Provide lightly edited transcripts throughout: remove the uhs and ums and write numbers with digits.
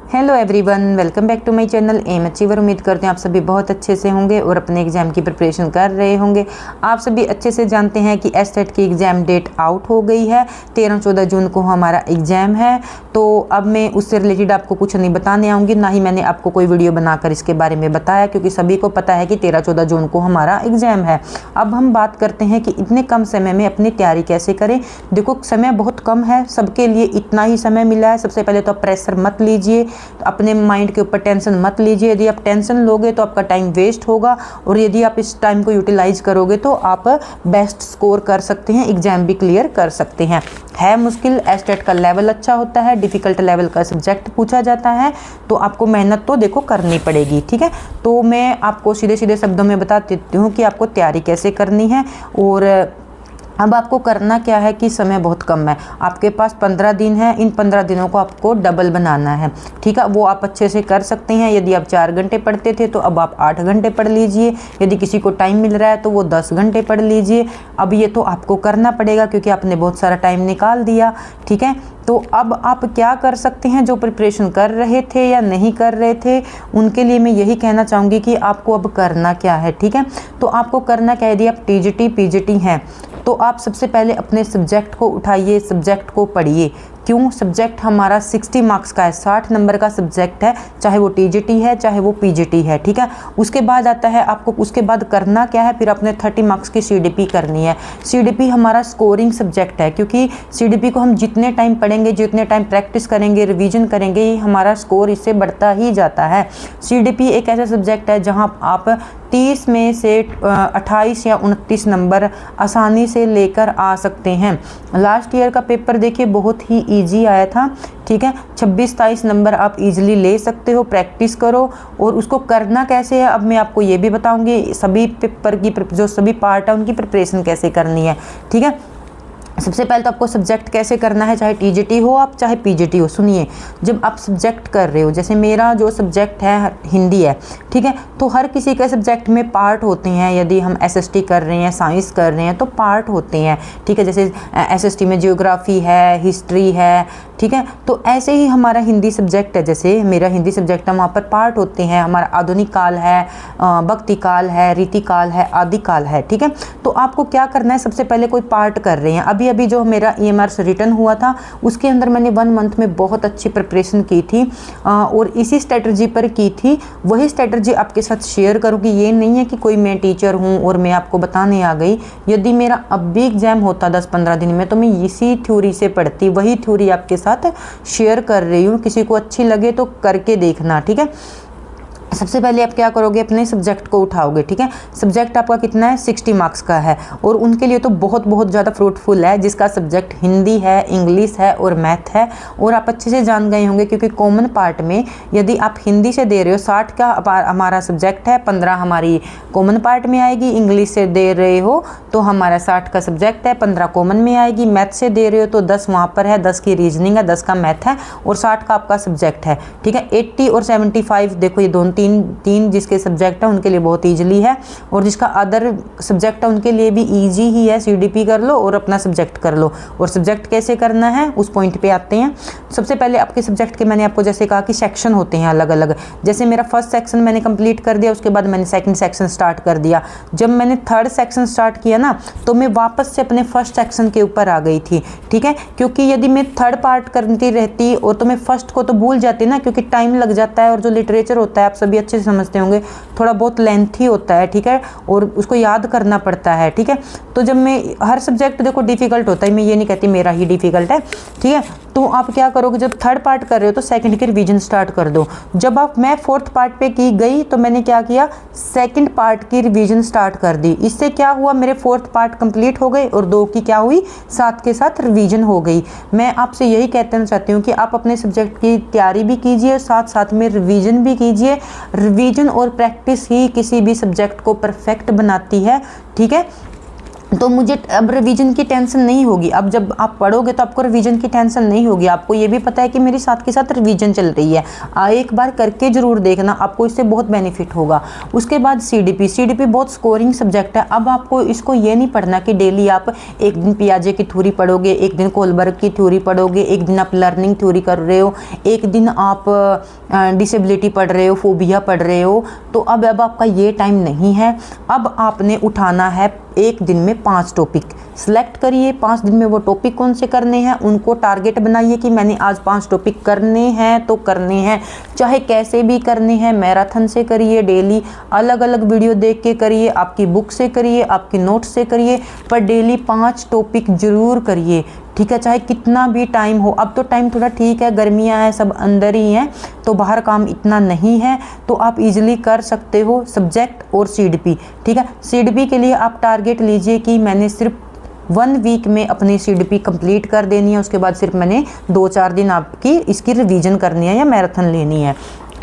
Hello everyone, welcome back to my channel M achiever. उम्मीद करते हैं आप सभी बहुत अच्छे से होंगे और अपने एग्जाम की प्रिपरेशन कर रहे होंगे। आप सभी अच्छे से जानते हैं कि एसटेट की एग्ज़ाम डेट आउट हो गई है। 13-14 जून को हमारा एग्ज़ाम है। तो अब मैं उससे रिलेटेड आपको कुछ नहीं बताने आऊँगी, ना ही मैंने आपको कोई वीडियो बनाकर इसके बारे में बताया, क्योंकि सभी को पता है कि 13-14 जून को हमारा एग्ज़ाम है। अब हम बात करते हैं कि इतने कम समय में अपनी तैयारी कैसे करें। देखो, समय बहुत कम है, सबके लिए इतना ही समय मिला है। सबसे पहले तो आप प्रेशर मत लीजिए, अपने माइंड के ऊपर टेंशन मत लीजिए। यदि आप टेंशन लोगे तो आपका टाइम वेस्ट होगा, और यदि आप इस टाइम को यूटिलाइज करोगे तो आप बेस्ट स्कोर कर सकते हैं, एग्जाम भी क्लियर कर सकते हैं। है मुश्किल, एसटेट का लेवल अच्छा होता है, डिफ़िकल्ट लेवल का सब्जेक्ट पूछा जाता है, तो आपको मेहनत तो देखो करनी पड़ेगी। ठीक है, तो मैं आपको सीधे सीधे शब्दों में बता देती हूँ कि आपको तैयारी कैसे करनी है। और अब आपको करना क्या है कि समय बहुत कम है, आपके पास 15 दिन है। इन 15 दिनों को आपको डबल बनाना है। ठीक है, वो आप अच्छे से कर सकते हैं। यदि आप 4 घंटे पढ़ते थे तो अब आप 8 घंटे पढ़ लीजिए। यदि किसी को टाइम मिल रहा है तो वो 10 घंटे पढ़ लीजिए। अब ये तो आपको करना पड़ेगा, क्योंकि आपने बहुत सारा टाइम निकाल दिया। ठीक है, तो अब आप क्या कर सकते हैं, जो प्रिपरेशन कर रहे थे या नहीं कर रहे थे, उनके लिए मैं यही कहना चाहूँगी कि आपको अब करना क्या है। ठीक है, तो आपको करना क्या है, यदि आप टीजीटी पीजीटी हैं तो आप सबसे पहले अपने सब्जेक्ट को उठाइए, सब्जेक्ट को पढ़िए। क्यों? सब्जेक्ट हमारा 60 मार्क्स का है, 60 नंबर का सब्जेक्ट है, चाहे वो टीजीटी है चाहे वो पीजीटी है। ठीक है, उसके बाद आता है आपको, उसके बाद करना क्या है, फिर अपने 30 मार्क्स की सीडीपी करनी है। सीडीपी हमारा स्कोरिंग सब्जेक्ट है, क्योंकि सीडीपी को हम जितने टाइम पढ़ेंगे, जितने टाइम प्रैक्टिस करेंगे, रिवीजन करेंगे, हमारा स्कोर इससे बढ़ता ही जाता है। सीडीपी एक ऐसा सब्जेक्ट है जहाँ आप 30 में से 28 या 29 नंबर आसानी से लेकर आ सकते हैं। लास्ट ईयर का पेपर देखिए, बहुत ही इजी आया था। ठीक है, 26-27 नंबर आप इजीली ले सकते हो। प्रैक्टिस करो, और उसको करना कैसे है अब मैं आपको ये भी बताऊंगी। सभी पेपर की जो सभी पार्ट है उनकी प्रिपरेशन कैसे करनी है। ठीक है, सबसे पहले तो आपको सब्जेक्ट कैसे करना है, चाहे टीजीटी हो आप चाहे पीजीटी हो। सुनिए, जब आप सब्जेक्ट कर रहे हो, जैसे मेरा जो सब्जेक्ट है हिंदी है, ठीक है, तो हर किसी के सब्जेक्ट में पार्ट होते हैं। यदि हम एसएसटी कर रहे हैं, साइंस कर रहे हैं, तो पार्ट होते हैं। ठीक है, जैसे एसएसटी में ज्योग्राफी है, हिस्ट्री है। ठीक है, तो ऐसे ही हमारा हिंदी सब्जेक्ट है, जैसे मेरा हिंदी सब्जेक्ट है, वहाँ पर पार्ट होते हैं। हमारा आधुनिक काल है, भक्ति काल है, रीति काल है, आदि काल है। ठीक है, तो आपको क्या करना है, सबसे पहले कोई पार्ट कर रहे हैं। अभी जो मेरा EMR रिटर्न हुआ था उसके अंदर मैंने 1 मंथ में बहुत अच्छी प्रिपरेशन की थी, और इसी स्ट्रेटजी पर की थी। वही स्ट्रेटजी आपके साथ शेयर करूँगी। ये नहीं है कि कोई मैं टीचर हूँ और मैं आपको बताने आ गई। यदि मेरा अब भी एग्जाम होता 10-15 दिन में, तो मैं इसी थ्योरी से पढ़ती, वही थ्योरी आपके साथ शेयर कर रही हूँ। किसी को अच्छी लगे तो करके देखना। ठीक है, सबसे पहले आप क्या करोगे, अपने सब्जेक्ट को उठाओगे। ठीक है, सब्जेक्ट आपका कितना है, 60 मार्क्स का है, और उनके लिए तो बहुत ज़्यादा फ्रूटफुल है, जिसका सब्जेक्ट हिंदी है, इंग्लिश है और मैथ है। और आप अच्छे से जान गए होंगे, क्योंकि कॉमन पार्ट में यदि आप हिंदी से दे रहे हो, 60 का हमारा सब्जेक्ट है, 15 हमारी कॉमन पार्ट में आएगी। इंग्लिश से दे रहे हो तो हमारा 60 का सब्जेक्ट है, 15 कॉमन में आएगी। मैथ से दे रहे हो तो 10 वहाँ पर है, 10 की रीजनिंग है, 10 का मैथ है, और 60 का आपका सब्जेक्ट है। ठीक है, 80 और 75 देखो, ये तीन जिसके सब्जेक्ट है उनके लिए बहुत ईजिली है, और जिसका अदर सब्जेक्ट है उनके लिए भी ईजी ही है। सीडीपी कर लो और अपना सब्जेक्ट कर लो। और सब्जेक्ट कैसे करना है उस पॉइंट पे आते हैं। सबसे पहले आपके सब्जेक्ट के, मैंने आपको जैसे कहा कि सेक्शन होते हैं अलग अलग। जैसे मेरा फर्स्ट सेक्शन मैंने कंप्लीट कर दिया, उसके बाद मैंने सेकंड सेक्शन स्टार्ट कर दिया। जब मैंने थर्ड सेक्शन स्टार्ट किया ना, तो मैं वापस से अपने फर्स्ट सेक्शन के ऊपर आ गई थी। ठीक है, क्योंकि यदि मैं थर्ड पार्ट करती रहती और तो मैं फर्स्ट को तो भूल जाती ना, क्योंकि टाइम लग जाता है। और जो लिटरेचर होता है, आप सभी अच्छे समझते होंगे, थोड़ा बहुत लेंथी होता है। ठीक है, और उसको याद करना पड़ता है। ठीक है, तो जब मैं हर सब्जेक्ट देखो डिफिकल्ट होता है, मैं ये नहीं कहती मेरा ही डिफिकल्ट है। ठीक है, तो आप क्या करोगे, जब थर्ड पार्ट कर रहे हो तो सेकंड की रिवीजन स्टार्ट कर दो। जब मैं फोर्थ पार्ट पे की गई तो मैंने क्या किया, सेकंड पार्ट की रिवीजन स्टार्ट कर दी। इससे क्या हुआ, मेरे फोर्थ पार्ट कंप्लीट हो गए, और 2 की क्या हुई, साथ के साथ रिवीजन हो गई। मैं आपसे यही कहना चाहती हूँ कि आप अपने सब्जेक्ट की तैयारी भी कीजिए, साथ साथ में रिवीजन भी कीजिए। रिवीजन और प्रैक्टिस ही किसी भी सब्जेक्ट को परफेक्ट बनाती है। ठीक है, तो मुझे अब रिवीजन की टेंशन नहीं होगी। अब जब आप पढ़ोगे तो आपको रिवीजन की टेंशन नहीं होगी। आपको ये भी पता है कि मेरी साथ के साथ रिवीजन चल रही है। एक बार करके ज़रूर देखना, आपको इससे बहुत बेनिफिट होगा। उसके बाद सीडीपी बहुत स्कोरिंग सब्जेक्ट है। अब आपको इसको ये नहीं पढ़ना कि डेली आप एक दिन पियाजे की थ्योरी पढ़ोगे, एक दिन कोलबर्ग की थ्योरी पढ़ोगे, एक दिन आप लर्निंग थ्योरी कर रहे हो, एक दिन आप डिसेबिलिटी पढ़ रहे हो, फोबिया पढ़ रहे हो। तो अब आपका ये टाइम नहीं है। अब आपने उठाना है एक दिन में 5 टॉपिक सिलेक्ट करिए। 5 दिन में वो टॉपिक कौन से करने हैं, उनको टारगेट बनाइए कि मैंने आज 5 टॉपिक करने हैं तो करने हैं, चाहे कैसे भी करने हैं। मैराथन से करिए, डेली अलग अलग वीडियो देख के करिए, आपकी बुक से करिए, आपके नोट्स से करिए, पर डेली 5 टॉपिक जरूर करिए, ठीक है, चाहे कितना भी टाइम हो। अब तो टाइम थोड़ा ठीक है, गर्मियाँ हैं, सब अंदर ही हैं, तो बाहर काम इतना नहीं है, तो आप इजीली कर सकते हो सब्जेक्ट और सीडीपी, ठीक है। सीडीपी के लिए आप टारगेट लीजिए कि मैंने सिर्फ 1 वीक में अपनी सीडीपी कंप्लीट कर देनी है। उसके बाद सिर्फ मैंने 2-4 दिन आपकी इसकी रिवीजन करनी है या मैराथन लेनी है,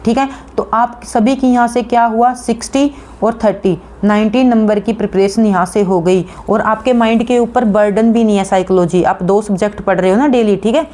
ठीक है। तो आप सभी की यहाँ से क्या हुआ, 60 और 30 19 नंबर की प्रिपरेशन यहाँ से हो गई। और आपके माइंड के ऊपर बर्डन भी नहीं है साइकोलॉजी, आप 2 सब्जेक्ट पढ़ रहे हो ना डेली, ठीक है।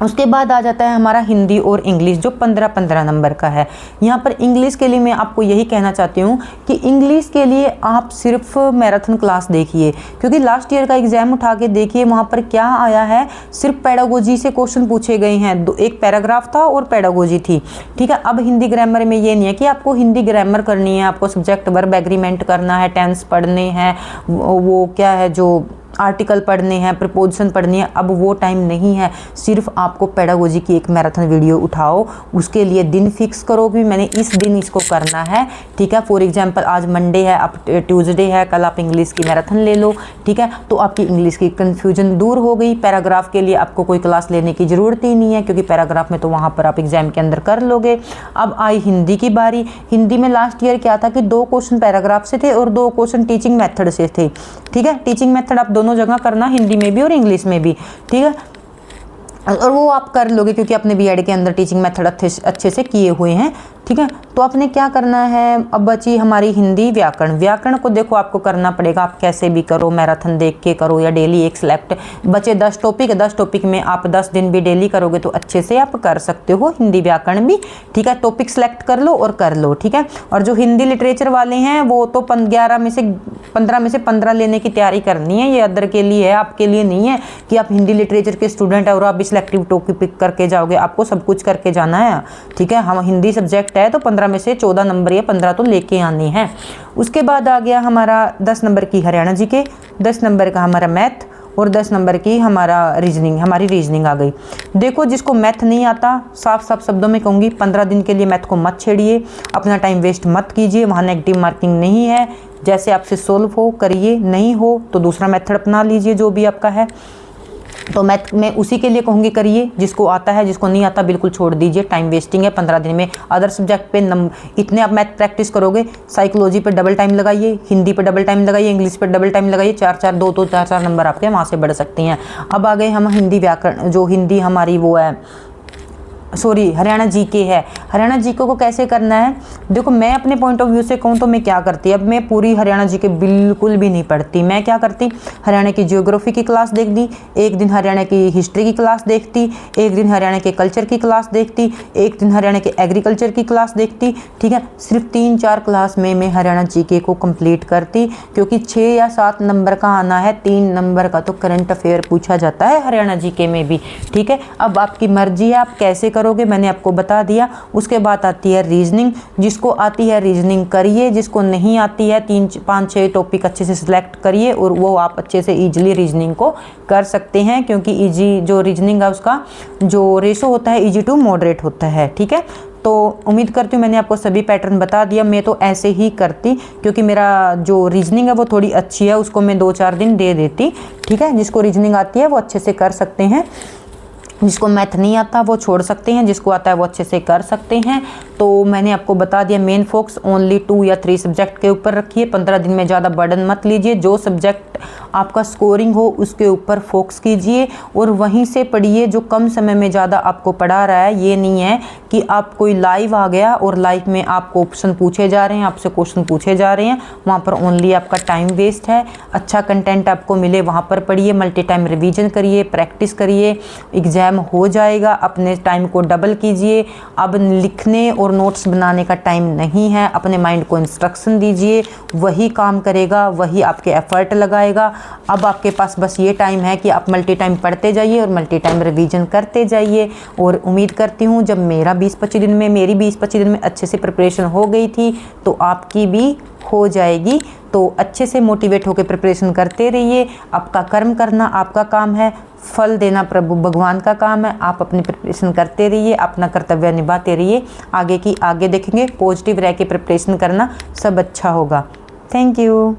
उसके बाद आ जाता है हमारा हिंदी और इंग्लिश जो 15-15 नंबर का है। यहाँ पर इंग्लिश के लिए मैं आपको यही कहना चाहती हूँ कि इंग्लिश के लिए आप सिर्फ मैराथन क्लास देखिए, क्योंकि लास्ट ईयर का एग्जाम उठा के देखिए, वहाँ पर क्या आया है, सिर्फ पेडागोजी से क्वेश्चन पूछे गए हैं। एक पैराग्राफ था और पेडागोजी थी, ठीक है। अब हिंदी ग्रामर में ये नहीं है कि आपको हिंदी ग्रामर करनी है, आपको सब्जेक्ट वर्ब एग्रीमेंट करना है, टेंस पढ़ने हैं, वो क्या है जो आर्टिकल पढ़ने हैं, प्रपोजिशन पढ़नी है। अब वो टाइम नहीं है, सिर्फ आपको पेडागोजी की एक मैराथन वीडियो उठाओ, उसके लिए दिन फिक्स करो कि मैंने इस दिन इसको करना है, ठीक है। फॉर एग्जांपल आज मंडे है, अब ट्यूसडे है, कल आप इंग्लिश की मैराथन ले लो, ठीक है। तो आपकी इंग्लिश की कन्फ्यूजन दूर हो गई। पैराग्राफ के लिए आपको कोई क्लास लेने की ज़रूरत ही नहीं है, क्योंकि पैराग्राफ में तो वहाँ पर आप एग्जाम के अंदर कर लोगे। अब आई हिंदी की बारी। हिंदी में लास्ट ईयर क्या था कि 2 क्वेश्चन पैराग्राफ से थे और 2 क्वेश्चन टीचिंग मेथड से थे, ठीक है। टीचिंग मेथड आप दोनों जगह करना, हिंदी में भी और इंग्लिश में भी, ठीक है। और वो आप कर लोगे क्योंकि अपने बीएड के अंदर टीचिंग मेथड अच्छे से किए हुए हैं, ठीक है। तो आपने क्या करना है, अब बची हमारी हिंदी व्याकरण। व्याकरण को देखो आपको करना पड़ेगा, आप कैसे भी करो, मैराथन देख के करो या डेली एक सिलेक्ट। बचे 10 टॉपिक, 10 टॉपिक में आप 10 दिन भी डेली करोगे तो अच्छे से आप कर सकते हो हिंदी व्याकरण भी, ठीक है। टॉपिक सेलेक्ट कर लो और कर लो, ठीक है। और जो हिंदी लिटरेचर वाले हैं वो तो 15 में से 15 लेने की तैयारी करनी है। ये अदर के लिए है, आपके लिए नहीं है कि आप हिंदी लिटरेचर के स्टूडेंट है और आप भी सिलेक्टिव टॉपिक पिक करके जाओगे। आपको सब कुछ करके जाना है, ठीक है। हम हिंदी सब्जेक्ट है तो 15 में से 14 नंबर या 15 तो लेके आनी है। उसके बाद आ गया हमारा 10 नंबर की हरियाणा जीके, 10 नंबर का हमारा मैथ और 10 नंबर की हमारी रीजनिंग आ गई। देखो जिसको मैथ नहीं आता, साफ साफ शब्दों में कहूँगी 15 दिन के लिए मैथ को मत छेड़िए, अपना टाइम वेस्ट मत कीजिए, वहाँ नेगेटिव मार्किंग नहीं है। जैसे आपसे सोल्व हो करिए, नहीं हो तो दूसरा मेथड अपना लीजिए जो भी आपका है। तो मैथ में उसी के लिए कहूँगी करिए, जिसको आता है, जिसको नहीं आता बिल्कुल छोड़ दीजिए, टाइम वेस्टिंग है 15 दिन में। अदर सब्जेक्ट पे इतने आप मैथ प्रैक्टिस करोगे, साइकोलॉजी पे डबल टाइम लगाइए, हिंदी पे डबल टाइम लगाइए, इंग्लिश पे डबल टाइम लगाइए, 4 नंबर आपके वहाँ से बढ़ सकते हैं। अब आ गए हम हिंदी व्याकरण, जो हिंदी हमारी वो है हरियाणा जीके है। हरियाणा जीके को कैसे करना है, देखो मैं अपने पॉइंट ऑफ व्यू से कहूँ तो मैं क्या करती, अब मैं पूरी हरियाणा जीके बिल्कुल भी नहीं पढ़ती। मैं क्या करती, हरियाणा की ज्योग्राफी की क्लास देख दी, एक दिन हरियाणा की हिस्ट्री की क्लास देखती, एक दिन हरियाणा के कल्चर की क्लास देखती, एक दिन हरियाणा के एग्रीकल्चर की क्लास देखती, ठीक है। सिर्फ 3-4 क्लास में मैं हरियाणा जीके को कंप्लीट करती, क्योंकि 6 या 7 नंबर का आना है, 3 नंबर का तो करंट अफेयर पूछा जाता है हरियाणा जीके में भी, ठीक है। अब आपकी मर्जी है आप कैसे करोगे, मैंने आपको बता दिया। उसके बाद आती है रीजनिंग, जिसको आती है रीजनिंग करिए, जिसको नहीं आती है 3-5-6 टॉपिक अच्छे से सिलेक्ट करिए और वो आप अच्छे से ईजिली रीजनिंग को कर सकते हैं, क्योंकि ईजी जो रीजनिंग है उसका जो रेशो होता है ईजी टू मॉडरेट होता है, ठीक है। तो उम्मीद करती हूँ मैंने आपको सभी पैटर्न बता दिया। मैं तो ऐसे ही करती, क्योंकि मेरा जो रीजनिंग है वो थोड़ी अच्छी है, उसको मैं 2-4 दिन दे देती, ठीक है। जिसको रीजनिंग आती है वो अच्छे से कर सकते हैं, जिसको मैथ नहीं आता वो छोड़ सकते हैं, जिसको आता है वो अच्छे से कर सकते हैं। तो मैंने आपको बता दिया, मेन फोकस ओनली 2 या 3 सब्जेक्ट के ऊपर रखिए। 15 दिन में ज़्यादा बर्डन मत लीजिए। जो सब्जेक्ट आपका स्कोरिंग हो उसके ऊपर फोकस कीजिए और वहीं से पढ़िए जो कम समय में ज़्यादा आपको पढ़ा रहा है। ये नहीं है कि आप कोई लाइव आ गया और लाइव में आपको ऑप्शन पूछे जा रहे हैं, आपसे क्वेश्चन पूछे जा रहे हैं, वहाँ पर ओनली आपका टाइम वेस्ट है। अच्छा कंटेंट आपको मिले वहाँ पर पढ़िए, मल्टी टाइम रिवीजन करिए, प्रैक्टिस करिए, एग्ज़ाम हो जाएगा। अपने टाइम को डबल कीजिए। अब लिखने और नोट्स बनाने का टाइम नहीं है। अपने माइंड को इंस्ट्रक्शन दीजिए, वही काम करेगा, वही आपके एफर्ट लगाएगा। अब आपके पास बस ये टाइम है कि आप मल्टी टाइम पढ़ते जाइए और मल्टी टाइम रिवीजन करते जाइए। और उम्मीद करती हूँ जब मेरी 20-25 दिन में अच्छे से प्रिपरेशन हो गई थी तो आपकी भी हो जाएगी। तो अच्छे से मोटिवेट होकर प्रिपरेशन करते रहिए। आपका कर्म करना आपका काम है, फल देना प्रभु भगवान का काम है। आप अपनी प्रिपरेशन करते रहिए, अपना कर्तव्य निभाते रहिए। आगे की आगे देखेंगे, पॉजिटिव रह के प्रिपरेशन करना, सब अच्छा होगा। Thank you.